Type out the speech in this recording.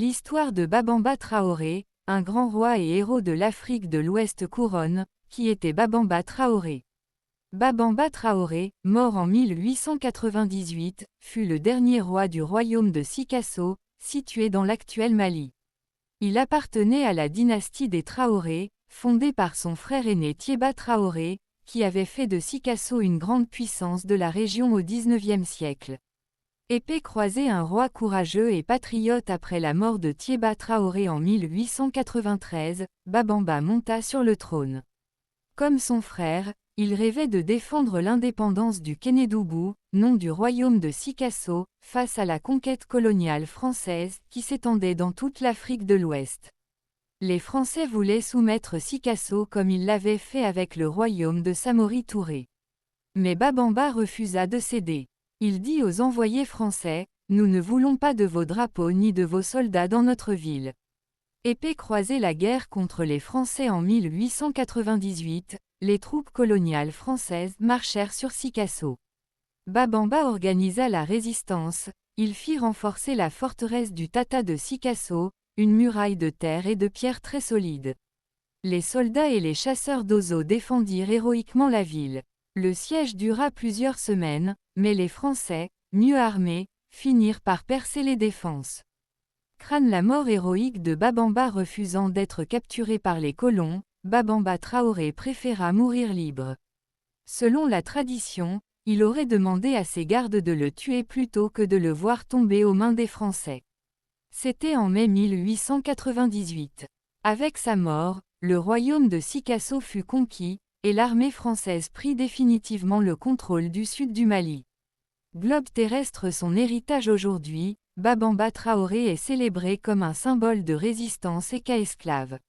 L'histoire de Babamba Traoré, un grand roi et héros de l'Afrique de l'Ouest couronne, qui était Babamba Traoré. Babamba Traoré, mort en 1898, fut le dernier roi du royaume de Sikasso, situé dans l'actuel Mali. Il appartenait à la dynastie des Traoré, fondée par son frère aîné Thiéba Traoré, qui avait fait de Sikasso une grande puissance de la région au XIXe siècle. Épée croisée, un roi courageux et patriote. Après la mort de Thiéba Traoré en 1893, Babamba monta sur le trône. Comme son frère, il rêvait de défendre l'indépendance du Kénédougou, nom du royaume de Sikasso, face à la conquête coloniale française qui s'étendait dans toute l'Afrique de l'Ouest. Les Français voulaient soumettre Sikasso comme ils l'avaient fait avec le royaume de Samori Touré. Mais Babamba refusa de céder. Il dit aux envoyés français: « Nous ne voulons pas de vos drapeaux ni de vos soldats dans notre ville. » Épée croisée, la guerre contre les Français en 1898, les troupes coloniales françaises marchèrent sur Sikasso. Babamba organisa la résistance, il fit renforcer la forteresse du Tata de Sikasso, une muraille de terre et de pierre très solide. Les soldats et les chasseurs d'oiseaux défendirent héroïquement la ville. Le siège dura plusieurs semaines, mais les Français, mieux armés, finirent par percer les défenses. Crâne la mort héroïque de Babamba. Refusant d'être capturé par les colons, Babamba Traoré préféra mourir libre. Selon la tradition, il aurait demandé à ses gardes de le tuer plutôt que de le voir tomber aux mains des Français. C'était en mai 1898. Avec sa mort, le royaume de Sikasso fut conquis, et l'armée française prit définitivement le contrôle du sud du Mali. Globe terrestre, son héritage. Aujourd'hui, Babamba Traoré est célébré comme un symbole de résistance et cas esclave.